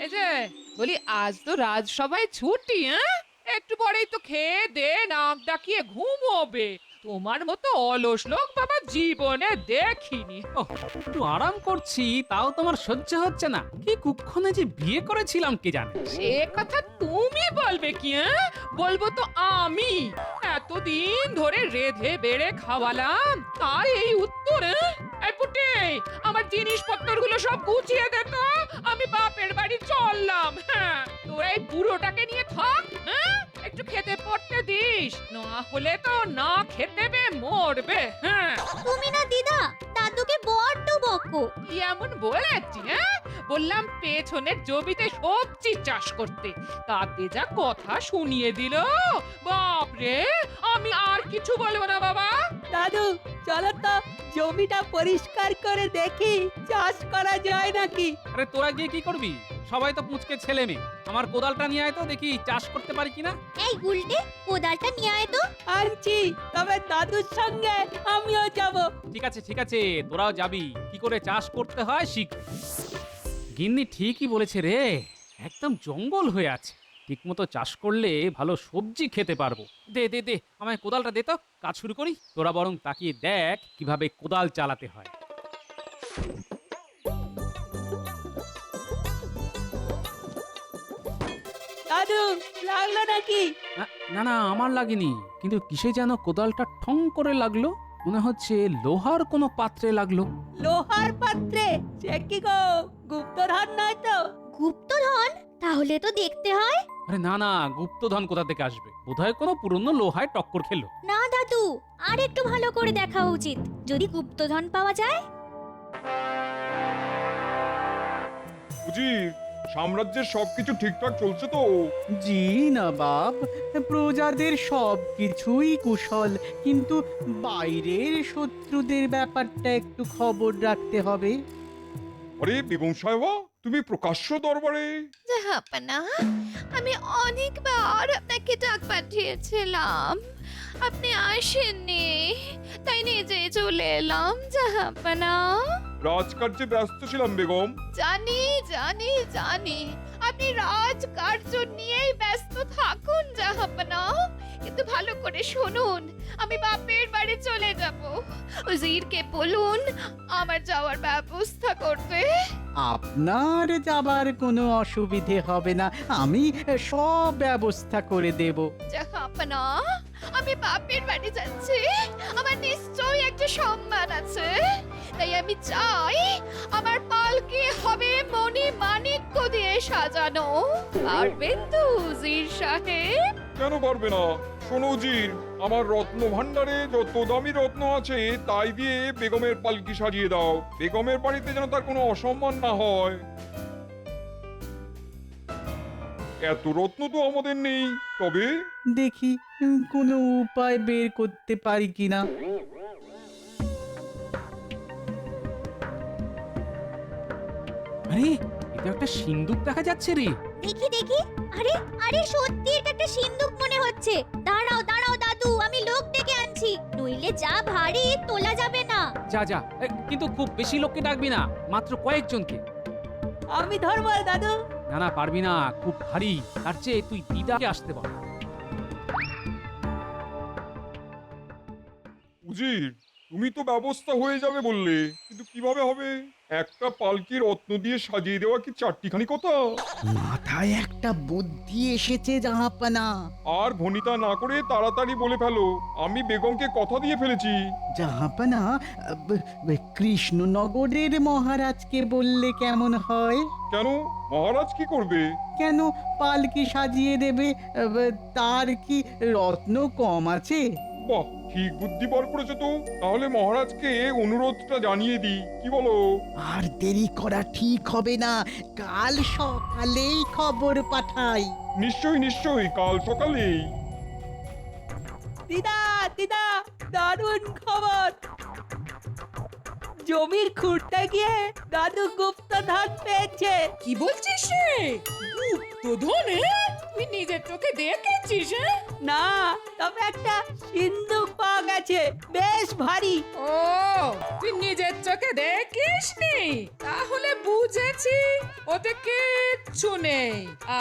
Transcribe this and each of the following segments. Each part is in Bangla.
এই যে বলি, আজ তো রাজসভায় ছুটি, হ্যাঁ? একটু পরেই তো খেয়ে দে নাক ডাকিয়ে ঘুমোবে। তোমার মতো অলস লোক বাবা জীবনে দেখিনি। ওহ, একটু আরাম করছি তাও তোমার সহ্য হচ্ছে না। কি কুক্ষণে যে বিয়ে করেছিলাম কে জানে। সে কথা তুমি বলবে কি, হ্যাঁ? বলবো তো আমি। এতদিন ধরে রেধে বেড়ে খাওয়ালাম, তার এই উত্তর, হ্যাঁ? এই পুটে, আমার জিনিসপত্রগুলো সব গুছিয়ে দে তো, আমি বাপের বাড়ি চললাম। হ্যাঁ, তোরা এই বুড়োটাকে নিয়ে থাক, হ্যাঁ? একটু খেতে পড়তে দিস, না হলে তো না খেতে বে মরবে। হ্যাঁ, তুমি না দিদা দাদুকে বড্ড বকো। কি এমন বলেছি, হ্যাঁ? বললাম পেছনের জমিতে সবজি চাষ করতে, তাতে যা কথা শুনিয়ে দিল, বাপরে! আমি আর কিছু বলবো না বাবা। দাদু চলো তো জমিটা পরিষ্কার করে দেখি চাষ করা যায় নাকি। আরে তোরা গিয়ে কি করবি? সবাই তো পুঁচকে ছেলে মেয়ে। আমার কোদালটা নিয়ে আয় তো দেখি চাষ করতে পারি কিনা। এই গুলটে কোদালটা নিয়ে আয় তো। আনছি, তবে দাদুর সঙ্গে আমিও যাব। ঠিক আছে তোরাও যাবি, কি করে চাষ করতে হয় শিখ। গিন্নি ঠিকই বলেছে রে, একদম জঙ্গল হয়ে আছে। ঠিকমতো চাষ করলে ভালো সবজি খেতে পারবো। দে দে দে আমায় কোদালটা দে তো, কাজ শুরু করি। তোরা বরং তাকিয়ে দেখ কিভাবে কোদাল চালাতে হয়। দাদু লাগলো নাকি? না না আমার লাগেনি, কিন্তু কিসে যেন কোদালটা ঠং করে লাগলো। মনে হচ্ছে লোহার কোনো পাত্রে লাগলো। লোহার পাত্রে? সে কি গো, গুপ্তধন নয় তো? গুপ্তধন? তাহলে তো দেখতে হয়। আরে না না, গুপ্তধন কোথা থেকে আসবে? বোধহয় কোনো পুরনো লোহায় টক্কর খেলো। না দাদু, আর একটু ভালো করে দেখা উচিত, যদি গুপ্তধন পাওয়া যায়। উজির, সাম্রাজ্যের সবকিছু ঠিকঠাক চলছে তো? জি নবাব, প্রজাদের সব কিছুই কুশল, কিন্তু বাইরের শত্রুদের ব্যাপারটা একটু খবর রাখতে হবে। আরে বেগম সাহেবা, তুমি প্রকাশ্য দরবারে? জাহাপনা, আমি অনেকবার আপনাকে ডাক পাঠিয়েছিলাম, আপনি আসেননি, তাই নিজে চলে এলাম জাহাপনা। রাজকার্যে ব্যস্ত ছিলাম বেগম। জানি জানি জানি, আপনি রাজকার্য নিয়েই ব্যস্ত থাকুন জাহাপনা, কিন্তু ভালো করে শুনুন, আমি বাপের বাড়ি চলে যাব। উজিরকে বলুন আমার যাওয়ার ব্যবস্থা করতে। আপনার যাবার কোনো অসুবিধে হবে না, আমি সব ব্যবস্থা করে দেব। জাহাপনা, আমি বাপের বাড়ি যাচ্ছি, আমার নিশ্চয়ই একটা সম্মান আছে, তাই আমি চাই আমার পালকি হবে মণি মাণিক্য দিয়ে সাজানো। পারবেন তো উজির সাহেব? কেন পারবে না? শোনো উজির, আমার রত্ন ভান্ডারে যত দামি রত্ন আছে তাই দিয়ে বেগমের পালকি সাজিয়ে দাও। বেগমের বাড়িতে যেন তার কোনো অসম্মান না হয়। এত রত্ন তো আমাদের নেই, তবে দেখি কোনো উপায় বের করতে পারি কিনা। আরে এটা একটা সিন্দুক দেখা যাচ্ছে রে। দেখি দেখি, আরে আরে সত্যি এটা একটা সিন্ধুক মনে হচ্ছে। দাঁড়াও দাঁড়াও দাদু, আমি লোক ডেকে আনছি, নইলে যা ভারী তোলা যাবে না। যা যা, কিন্তু খুব বেশি লোককে ডাকবি না, মাত্র কয়েকজনকে। আমি ধরবো দাদু। না না পারবি না, খুব ভারী। তার চেয়ে তুই দিদাকে আসতে বল। উজির, তুমি তো ব্যবস্থা হয়ে যাবে বললে, কিন্তু কিভাবে হবে? একটা পালকি রত্ন দিয়ে সাজিয়ে দেওয়া কি চারটিখানি কথা? মাথায় একটা বুদ্ধি এসেছে জাহাপানা। আর ভনিতা না করে তাড়াতাড়ি বলে ফেলো, আমি বেগমকে কথা দিয়ে ফেলেছি। জাহাপানা, কৃষ্ণনগরের মহারাজকে বললে কেমন হয়? কেন, মহারাজ কি করবে? কেন, পালকি সাজিয়ে দেবে, তার কি রত্ন কম আছে? বাহ, ঠিক বুদ্ধি বার করেছো তো। তাহলে মহারাজকে অনুরোধটা জানিয়ে দিই, কি বলো? আর দেরি করা ঠিক হবে না, কাল সকালেই খবর পাঠাই। নিশ্চয়ই নিশ্চয়ই, কাল সকালেই। দিদা দিদা, দারুণ খবর। জমির খুঁড়তে গিয়ে দাদু গুপ্তধন পেয়েছে। কি বলছিস রে? গুপ্তধন? তুই নিজের চোখে দেখেছিস? হ্যাঁ? না, তবে একটা সিন্ধুক পাওয়া গেছে। আছে, বেশ ভারী। ও তুই নিজের চোখে দেখিসনি? তাহলে বুঝেছি ওতে কিচ্ছু নেই,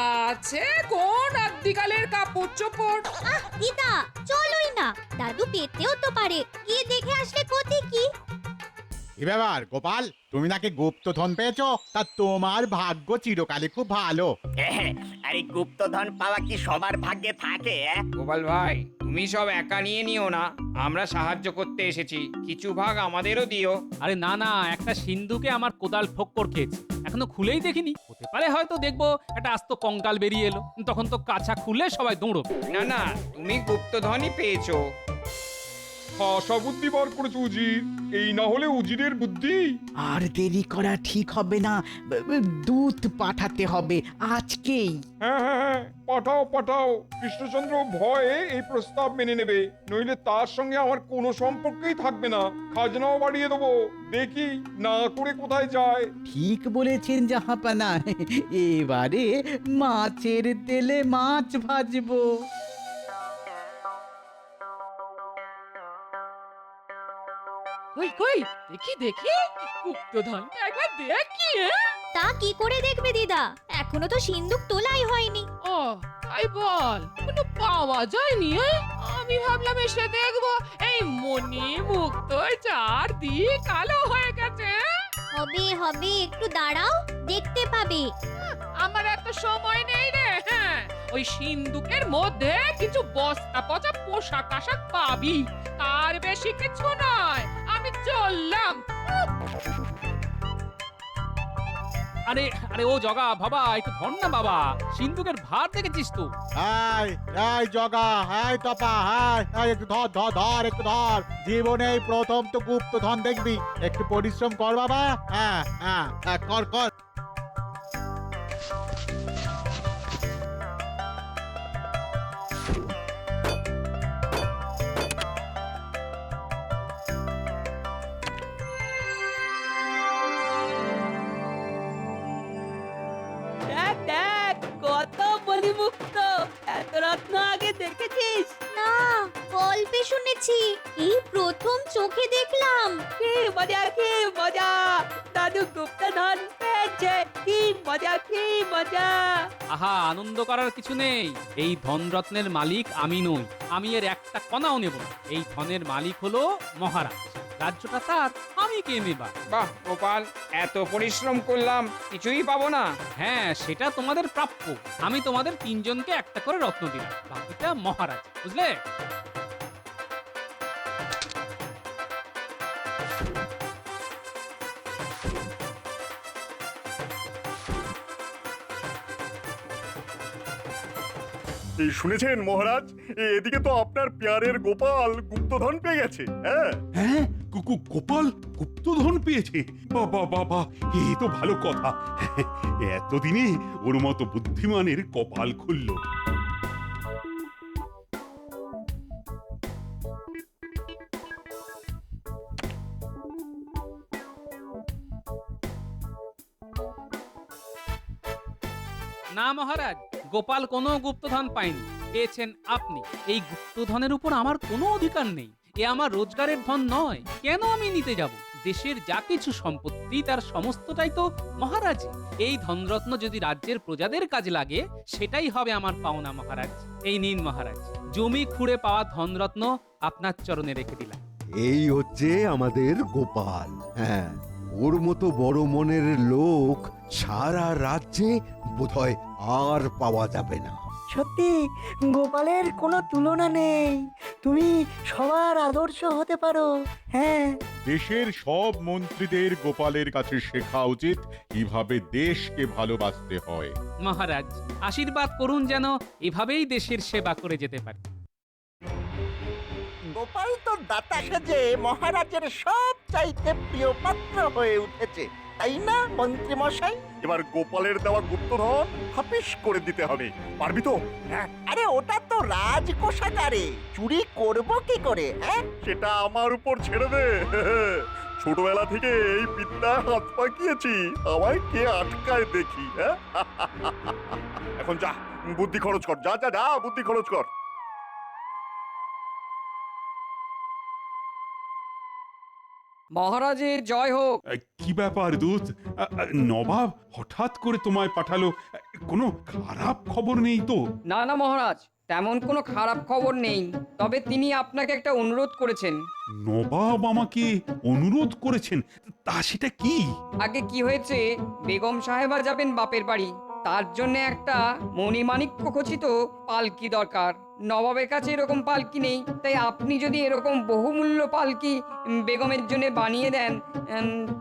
আছে কোন আদিকালের কাপড় চোপড়। আহ দিদা, চলোই না, দাদু পেতেও তো পারে, গিয়ে দেখে আসলে ক্ষতি কি? কি ব্যাপার গোপাল, তুমি নাকি গুপ্তধন পেয়েছো? তা তোমার ভাগ্য চিরকালই খুব ভালো। আরে গুপ্তধন পাওয়া কি সবার ভাগ্যে থাকে? গোপাল ভাই, তুমি সব একা নিয়ে নিও না, আমরা সাহায্য করতে এসেছি, কিছু ভাগ আমাদেরও দিও। আরে না না, একটা সিন্ধুকে আমার কোদাল ঠক্কর খেয়েছে, এখনো খুলেই দেখিনি। হতে পারে হয়তো দেখবো একটা আস্ত কঙ্কাল বেরিয়ে এলো, তখন তো কাছা খুলে সবাই দৌড়বে। না না, তুমি গুপ্তধনই পেয়েছো। খাসা বুদ্ধি বার করেছো উজির, এই না হলে উজিরের বুদ্ধি। আর দেরি করা ঠিক হবে না, দূত পাঠাতে হবে আজকেই। হ্যাঁ হ্যাঁ হ্যাঁ, পাঠাও পাঠাও। কৃষ্ণচন্দ্র ভয়ে এই প্রস্তাব মেনে নেবে, নইলে তার সঙ্গে আমার কোনো সম্পর্কই থাকবে না। খাজনাও বাড়িয়ে দেবো, দেখি না করে কোথায় যায়। ঠিক বলেছেন জাহাপানা, এবারে মাছের তেলে মাছ ভাজবো। কই কই, দেখি দেখি গুপ্তধন একবার দেখি। তা কি করে দেখবে দিদা, এখনো তো সিন্দুক তোলাই হয়নি। ও তাই বল, কোনো পাওয়া যায়নি? আমি ভাবলাম এসে দেখবো এই মণি মুক্ত চারদিক কালো হয়ে গেছে। হবে হবে, একটু দাঁড়াও, দেখতে পাবে। আমার এত সময় নেই রে। হ্যাঁ, ওই সিন্দুকের মধ্যে কিছু বস্তা পচা পোশাক আশাক পাবি, তার বেশি কিছু নয়। আমি চললাম। আরে আরে ও জগা বাবা, একটু ধর না বাবা, সিন্ধুকের ভার দেখেছিস তো? হাই হাই জগা, হাই তপা, হাই একটু ধর ধর ধর, একটু ধর। জীবনে এই প্রথম তো গুপ্তধন দেখবি, একটু পরিশ্রম কর বাবা। হ্যাঁ হ্যাঁ হ্যাঁ, কর কর। দেখ দেখ, কত বলিমুক্ত, এত রত্ন আগে দেখেছিস? না, গল্পে শুনেছি, এই প্রথম চোখে দেখলাম। কি মজা, কি মজা! দাদু গুপ্তধন পেয়েছে, কি মজা, কি মজা! আহা, আনন্দ করার কিছু নেই। এই ধনরত্নের মালিক আমি নই, আমি এর একটা কণাও নেব না। এই ধনের মালিক হলো মহারাজ, রাজ্যটা তার, আমি কে নেবার? বাহ গোপাল, এত পরিশ্রম করলাম, কিছুই পাবো না? হ্যাঁ, সেটা তোমাদের প্রাপ্য। আমি তোমাদের তিনজনকে একটা করে রত্ন দিলাম, বাকিটা মহারাজ, বুঝলে? এই শুনেছেন মহারাজ, এদিকে তো আপনার পেয়ারের গোপাল গুপ্তধন পেয়ে গেছে। হ্যাঁ হ্যাঁ, গোপাল গুপ্তধন পেয়েছে? বাবা বাবা, এ তো ভালো কথা। এতদিনে ওর মতো বুদ্ধিমানের কপাল খুলল। না মহারাজ, গোপাল কোনো গুপ্তধন পায়নি, পেয়েছেন আপনি। এই গুপ্তধনের উপর আমার কোনো অধিকার নেই, এ আমার রোজগারের ধন নয়। কেন আমি নিতে যাব? দেশের যা কিছু সম্পত্তি তার সমস্তটাই তো মহারাজ। এই ধনরত্ন যদি রাজ্যের প্রজাদের কাজে লাগে, সেটাই হবে আমার পাওনা মহারাজ। এই নিন মহারাজ, জমি খুঁড়ে পাওয়া ধনরত্ন আপনার চরণে রেখে দিলাম। এই হচ্ছে আমাদের গোপাল। হ্যাঁ, ওর মতো বড় মনের লোক সারা রাজ্যে বোধহয় আর পাওয়া যাবে না। সত্যি গোপালের কোনো তুলনা নেই, তুমি সবার আদর্শ হতে পারো। হ্যাঁ, দেশের সব মন্ত্রীদের গোপালের কাছে শেখা উচিত কিভাবে দেশকে ভালোবাসতে হয়। মহারাজ, আশীর্বাদ করুন যেন এভাবেই দেশের সেবা করে যেতে পারি। গোপাল তো দাতা সেজে মহারাজের সব চাইতে প্রিয় পাত্র হয়ে উঠেছে, তাই না মন্ত্রী মশাই? এবার গোপালের দেওয়া গুপ্তধন হাফিস করে দিতে হবে, পারবি তো? হ্যাঁ, আরে ওটা তো রাজকোষাগারে, চুরি করব কি করে? হ্যাঁ, সেটা আমার উপর ছেড়ে দে। ছোটবেলা থেকে এই বিদ্যা হাত পাকিয়েছি, আমায় কে আটকায় দেখি। হ্যাঁ, এখন যা, বুদ্ধি খরচ কর, যা যা যা, বুদ্ধি খরচ কর। মহারাজের জয় হোক। কি ব্যাপার দূত? নবাব হঠাৎ করে তোমায় পাঠালো, কোনো খারাপ খবর নেই তো? না না মহারাজ, তেমন কোনো খারাপ খবর নেই, তবে তিনি আপনাকে একটা অনুরোধ করেছেন। নবাব আমাকে অনুরোধ করেছেন? তা সেটা কি? আগে কি হয়েছে, বেগম সাহেবা যাবেন বাপের বাড়ি, তার জন্য একটা মণিমাণিক্য খচিত পালকি দরকার। নবাবের কাছে এরকম পালকি নেই, তাই আপনি যদি এরকম বহুমূল্য পালকি বেগমের জন্য বানিয়ে দেন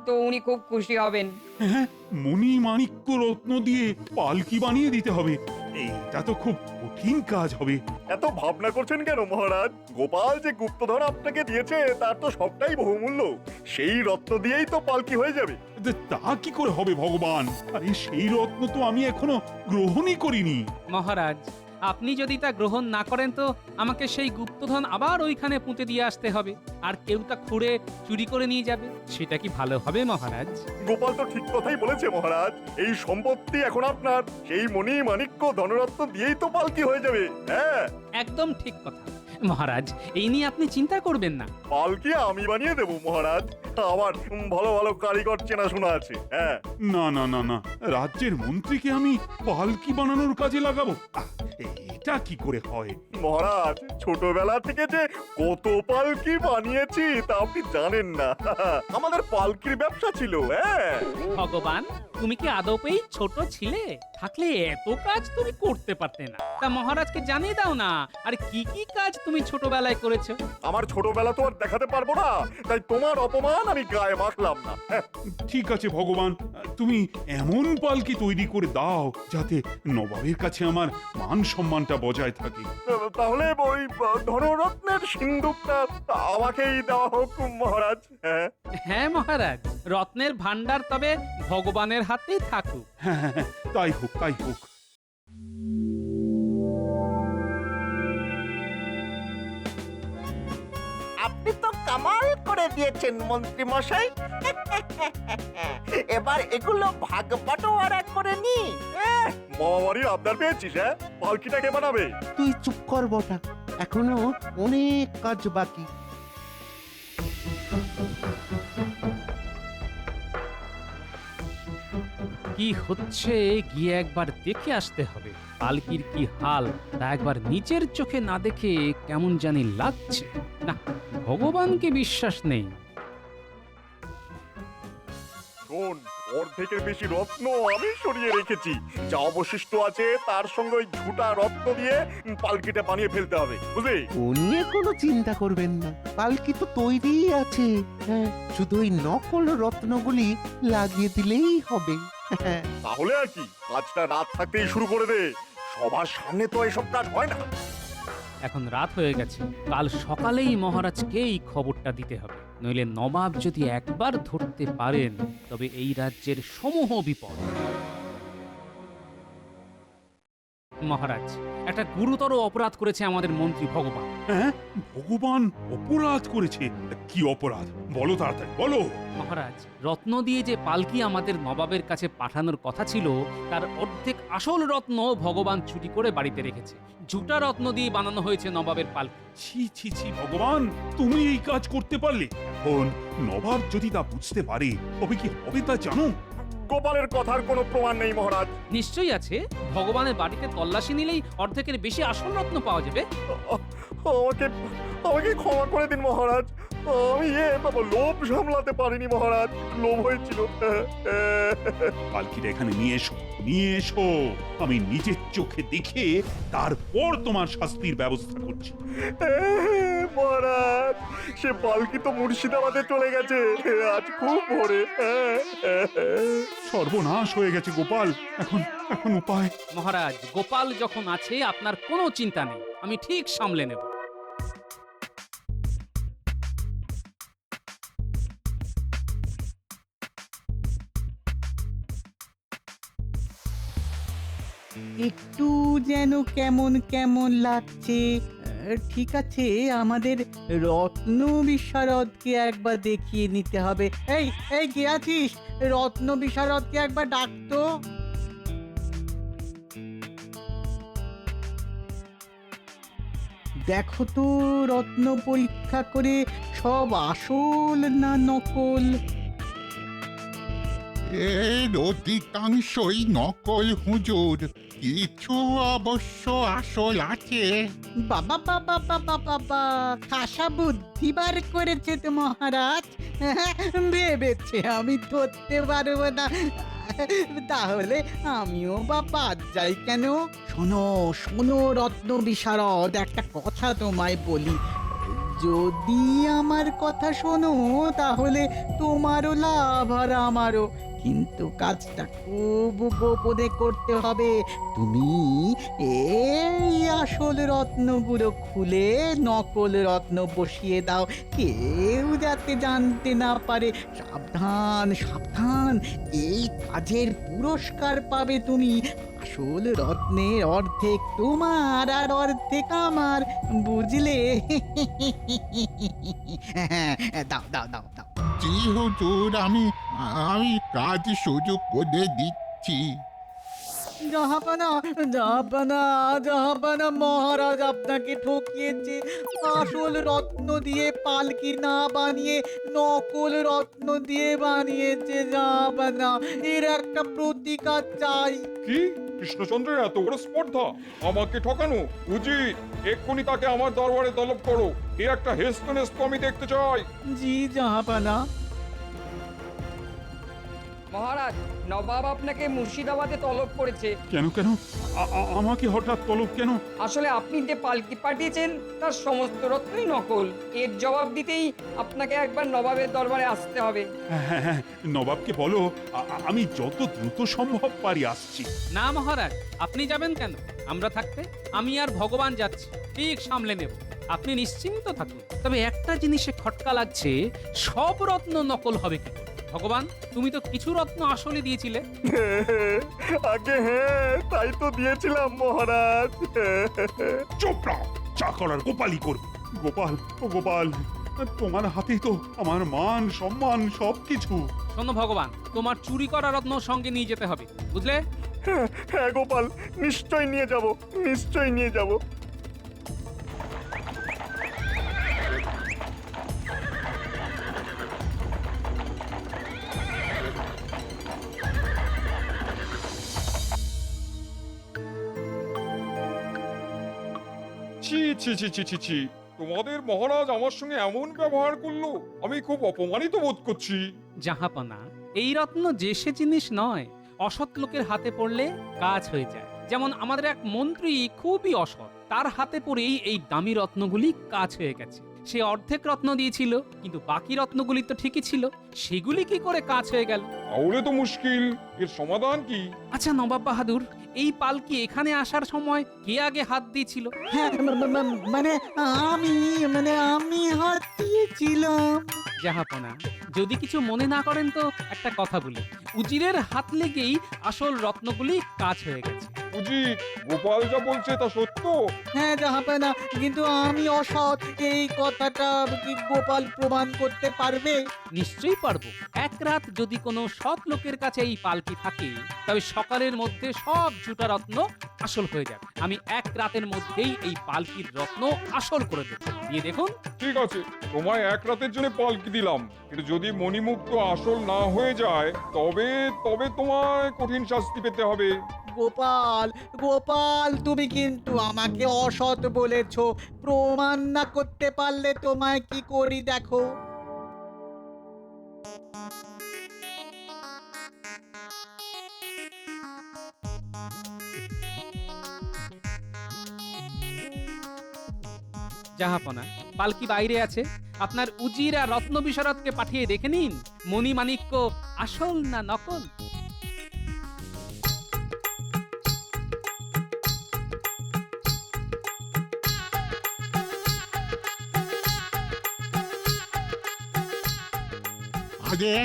তো উনি খুব খুশি হবেন। হ্যাঁ, মণি মাণিক্য রত্ন দিয়ে পালকি বানিয়ে দিতে হবে? এটা তো খুব কঠিন কাজ হবে। এত ভাবনা করছেন কেন মহারাজ? গোপাল যে গুপ্তধন আপনাকে দিয়েছে তার তো সবটাই বহুমূল্য, সেই রত্ন দিয়েই তো পালকি হয়ে যাবে। তা কি করে হবে ভগবান? আরে সেই রত্ন তো আমি এখনো গ্রহণই করিনি। মহারাজ, আপনি যদি তা গ্রহণ না করেন তো আমাকে সেই গুপ্তধন আবার ওইখানে পুঁতে দিয়ে আসতে হবে, আর কেউ তা খুঁড়ে চুরি করে নিয়ে যাবে। সেটা কি ভালো হবে মহারাজ? গোপাল তো ঠিক কথাই বলেছে মহারাজ, এই সম্পত্তি এখন আপনার, সেই মণি মাণিক্য ধনরত্ন দিয়েই তো পালকি হয়ে যাবে। হ্যাঁ, একদম ঠিক কথা মহারাজ, এই নিয়ে আপনি চিন্তা করবেন না। পালকি আমি বানিয়ে দেবো মহারাজ, আমার ভালো ভালো কারিগর চেনাশোনা আছে। হ্যাঁ, না না না না, রাজ্যের মন্ত্রীকে আমি পালকি বানানোর কাজে লাগাবো? এটা কি করে হয়? মহারাজ, ছোটবেলা থেকে যে কত পালকি বানিয়েছি তা আপনি জানেন না। আমাদের পালকির ব্যবসা ছিল। হ্যাঁ ভগবান, তুমি কি আদপেই ছোট ছিলে? থাকলে এত কাজ তুমি করতে পারতে না। তা মহারাজকে জানিয়ে দাও না, আর কি কি কাজ তুমি ছোটবেলায় করেছো। আমার ছোটবেলা তো আর দেখাতে পারবো না, তাই তোমার অপমান আমি গায়ে মাখলাম না। ঠিক আছে ভগবান, তুমি এমন পালকি তৈরি করে দাও যাতে নবাবের কাছে আমার মান সম্মানটা বজায় থাকে। তাহলে ওই ধনরত্নের সিন্ধুকটা আমাকেই দেওয়া হোক মহারাজ। হ্যাঁ মহারাজ, রত্নের ভান্ডার তবে ভগবানের হাতেই থাকুক। হ্যাঁ, তাই হোক তাই হোক। আপনি তো কামাল করে দিয়েছেন মন্ত্রী মশাই। এবার এগুলো ভাগ বাটোয়ারা করে নি। মামা বাড়ির আবদার পেয়েছিস? হ্যাঁ, পালকিটা কে বানাবে? তুই চুপ কর বটা, এখনো অনেক কাজ বাকি। কি হচ্ছে গিয়ে একবার দেখে আসতে হবে। পালকির কি হাল তা একবার নিজের চোখে না দেখে কেমন জানি লাগছে। না, ভগবানকে বিশ্বাস নেই। শোন, অর্ধেকের বেশি রত্ন আমি সরিয়ে রেখেছি, যা অবশিষ্ট আছে তার সঙ্গে ওই ঝুটা রত্ন দিয়ে পালকিটা বানিয়ে ফেলতে হবে, বুঝলি? ও নিয়ে কোনো চিন্তা করবেন না, পালকি তো তৈরিই আছে। হ্যাঁ, শুধু ওই নকল রত্নগুলি লাগিয়ে দিলেই হবে। তাহলে আর কি, কাজটা রাত থাকতেই শুরু করে দে, সবার সামনে তো এসব কাজ হয় না। এখন রাত হয়ে গেছে, কাল সকালেই মহারাজকে এই খবরটা দিতে হবে, নইলে নবাব যদি একবার ধরতে পারেন তবে এই রাজ্যের সমূহ বিপদ। মহারাজ, একটা গুরুতর অপরাধ করেছে আমাদের মন্ত্রী ভগবান। হ্যাঁ, ভগবান অপরাধ করেছে? কি অপরাধ বলো, তাড়াতাড়ি বলো। মহারাজ, রত্ন দিয়ে যে পালকি আমাদের নবাবের কাছে পাঠানোর কথা ছিল তার অর্ধেক আসল রত্ন ভগবান চুরি করে বাড়িতে রেখেছে। ঝুটা রত্ন দিয়ে বানানো হয়েছে নবাবের পালকি। ছি ছি ছি ভগবান, তুমি এই কাজ করতে পারলে? এখন নবাব যদি তা বুঝতে পারে তবে কি হবে তা জানো? গোপালের কথার কোনো প্রমাণ নেই মহারাজ। নিশ্চয়ই আছে, ভগবানের বাড়িতে তল্লাশি নিলেই অর্ধেকের বেশি আসল রত্ন পাওয়া যাবে। আমাকে আমাকে ক্ষমা করে দিন মহারাজ, আমি লোভ সামলাতে পারিনি মহারাজ, লোভ হয়েছিল। পালকিটা এখানে নিয়ে এসো, নিয়ে এসো, আমি নিজের চোখে দেখে তারপর তোমার শাস্তির ব্যবস্থা করছি। মহারাজ, সে পালকি তো মুর্শিদাবাদে চলে গেছে আজ খুব ভোরে। সর্বনাশ হয়ে গেছে গোপাল, এখন এখন উপায়? মহারাজ, গোপাল যখন আছে আপনার কোনো চিন্তা নেই, আমি ঠিক সামলে নেব। একটু যেন কেমন কেমন লাগছে। ঠিক আছে, আমাদের রত্ন বিশারদকে একবার দেখিয়ে নিতে হবে। এই এই কে আছিস? রত্ন বিশারদকে একবার ডাকতো। দেখো তো রত্ন পরীক্ষা করে সব আসল না নকল। এর অধিকাংশই নকল হুজুর, কিছু অবশ্য আসল আছে। বাবা বাবা বাবা বাবা, খাসা বুদ্ধি বার করেছে তো মহারাজ। ভেবেছে আমি ধরতে পারবো না, তাহলে আমিও বা বাদ যাই কেন? শোনো শোনো রত্ন বিশারদ, একটা কথা তোমায় বলি, যদি আমার কথা শোনো তাহলে তোমারও লাভ আর আমারও, কিন্তু কাজটা খুব গোপনে করতে হবে। তুমি এই আসল রত্নগুলো খুলে নকল রত্ন বসিয়ে দাও, কেউ যাতে জানতে না পারে। সাবধান সাবধান, এই কাজের পুরস্কার পাবে তুমি। আসল রত্নের অর্ধেক তোমার আর অর্ধেক আমার, বুঝলে? দাও দাও দাও দাও। জি হুজুর, আমি কাজ সুযোগ করে দিচ্ছি। জাহাপানা জাহাপানা জাহাপানা, মহারাজ আপনাকে ঠকিয়েছে। আসল রত্ন দিয়ে পালকি না বানিয়ে নকল রত্ন দিয়ে বানিয়েছে জাহাপানা। এর একটা প্রতিকার চাই। কি কৃষ্ণচন্দ্রের এত বড় স্পর্ধা, আমাকে ঠকানো উচিত। এক্ষুনি তাকে আমার দরবারে তলব করো। এ একটা হেস্তনেস্ত আমি দেখতে চাই। জি জাহাপানা। মহারাজ, নবাব আপনাকে মুর্শিদাবাদে তলব করেছে। কেন কেন আমাকে হঠাৎ তলব কেন? আসলে আপনি যে পালকি পাঠিয়েছেন তার সমস্ত রত্নই নকল। এর জবাব দিতেই আপনাকে একবার নবাবের দরবারে আসতে হবে। হ্যাঁ হ্যাঁ, নবাবকে বলো আমি যত দ্রুত সম্ভব পারি আসছি। না মহারাজ, আপনি যাবেন কেন? আমরা থাকতে আমি আর ভগবান যাচ্ছি, ঠিক সামলে নেব। আপনি নিশ্চিন্ত থাকুন। তবে একটা জিনিসে খটকা লাগছে, সব রত্ন নকল হবে কি করে? ভগবান, তুমি তো কিছু রত্ন আসলে দিয়েছিলে। আগে হ্যাঁ, তাই তো দিয়েছিলাম মহারাজ। চুপ রাও, যা করার গোপালই করবে। গোপাল, ও গোপাল, তোমার হাতেই তো আমার মান সম্মান সবকিছু। শোনো ভগবান, তোমার চুরি করা রত্ন সঙ্গে নিয়ে যেতে হবে, বুঝলে? হ্যাঁ গোপাল, নিশ্চয় নিয়ে যাব, নিশ্চয় নিয়ে যাব। ছি ছি ছি ছি ছি ছি, তোমাদের মহারাজ আমার সঙ্গে এমন ব্যবহার করলো, আমি খুব অপমানিত বোধ করছি। জাহাপনা, এই রত্ন যে সে জিনিস নয়, অসৎ লোকের হাতে পড়লে কাজ হয়ে যায়। যেমন আমাদের এক মন্ত্রী খুবই অসৎ, তার হাতে পড়েই এই দামি রত্নগুলি কাজ হয়ে গেছে। সে অর্ধেক রত্ন দিয়েছিল, কিন্তু বাকি রত্নগুলি তো ঠিকই ছিল, সেগুলি কি করে কাজ হয়ে গেল? তাহলে তো মুশকিল, এর সমাধান কি? আচ্ছা নবাব বাহাদুর, এই পালকি এখানে আসার সময় কে আগে হাত দিয়েছিল? হ্যাঁ, আমি হাত দিয়েছিলাম। জাহাপনা, যদি কিছু মনে না করেন তো একটা কথা বলি। উজিরের হাত লেগেই আসল রত্নগুলি কাজ হয়ে গেছে। উজির, গোপাল যা বলছে তা সত্য? হ্যাঁ জাহাপানা, কিন্তু আমি অসৎ, এই কথাটা কি গোপাল প্রমাণ করতে পারবে? নিশ্চয়ই পারবো। এক রাত যদি কোনো সৎ লোকের কাছে এই পালকি থাকে, তবে সকালের মধ্যে সব ঝুটা রত্ন আসল হয়ে যাবে। আমি এক রাতের মধ্যেই এই পালকির রত্ন আসল করে দেবো, দিয়ে দেখুন। ঠিক আছে, তোমায় এক রাতের জন্য পালকি দিলাম, কিন্তু যদি মণিমুক্ত আসল না হয়ে যায় তবে তবে তোমায় কঠিন শাস্তি পেতে হবে। গোপাল গোপাল, তুমি কিন্তু আমাকে অসৎ বলেছো, প্রমাণ না করতে পারলে তোমায় কি করি দেখো। জাহাপনা, পালকি বাইরে আছে, আপনার উজির আর রত্ন বিশারদকে পাঠিয়ে দেখে নিন মণিমাণিক্য আসল না নকল। আরে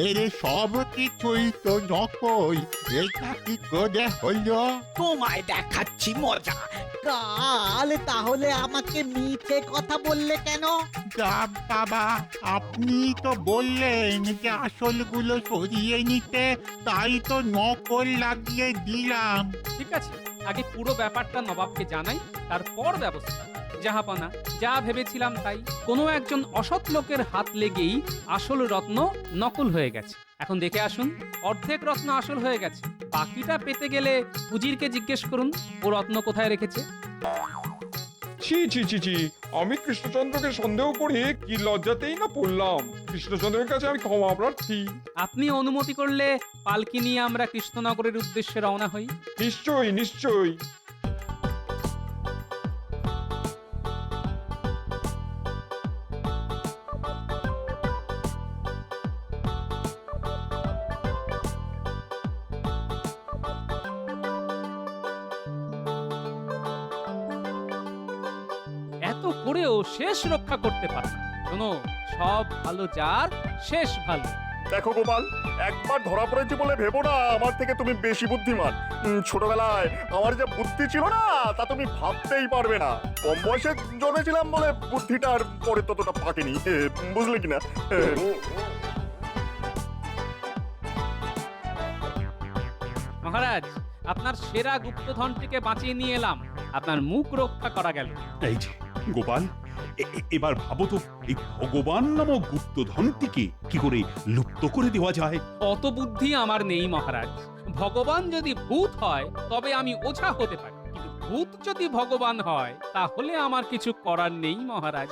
এর সব কিছুই তো নকল, এটা কি করে হলো? তোমায় দেখাচ্ছি মজা। কাল তাহলে আমাকে মিথ্যে কথা বললে কেন? যা বাবা, আপনি তো বললেন যে আসলগুলো সরিয়ে নিতে, তাই তো নকল লাগিয়ে দিলাম। ঠিক আছে, আগে পুরো ব্যাপারটা নবাবকে জানাই, তারপর ব্যবস্থা। জাহাপনা, যা ভেবেছিলাম তাই। কোনো একজন অসৎ লোকের হাত লেগেই আসল রত্ন নকল হয়ে গেছে। এখন দেখে আসুন, অর্ধেক রত্ন আসল হয়ে গেছে। বাকিটা পেতে গেলে উজিরকে জিজ্ঞেস করুন ও রত্ন কোথায় রেখেছে। ছি ছি ছি ছি, আমি কৃষ্ণচন্দ্রকে সন্দেহ করে কি লজ্জাতেই না পড়লাম। কৃষ্ণচন্দ্রের কাছে আমি ক্ষমা প্রার্থী। আপনি অনুমতি করলে পালকি নিয়ে আমরা কৃষ্ণনগরের উদ্দেশ্যে রওনা হই। নিশ্চয়ই নিশ্চয়ই। এত করেও শেষ রক্ষা করতে পারে না। শোনো, সব ভালো যার শেষ ভালো। দেখো গোপাল, একবার ধরা পড়েছি বলে ভেবো না আমার থেকে তুমি বেশি বুদ্ধিমান। ছোটবেলায় আমার যে বুদ্ধি ছিল না তা তুমি ভাবতেই পারবে না। কম বয়সে জন্মেছিলাম বলে বুদ্ধিটা আর পরে ততটা পাকেনি, বুঝলে কিনা? মহারাজ, আপনার সেরা গুপ্তধনটিকে বাঁচিয়ে নিয়ে এলাম। আপনার মুখ রক্ষা করা গেল। এই যে গোপাল, এবার ভাবো তো, এই ভগবান নামক গুপ্তধনটিকে কি করে লুপ্ত করে দেওয়া যায়? অত বুদ্ধি আমার নেই মহারাজ। ভগবান যদি ভূত হয় তবে আমি ওঝা হতে পারি, কিন্তু ভূত যদি ভগবান হয় তাহলে আমার কিছু করার নেই মহারাজ।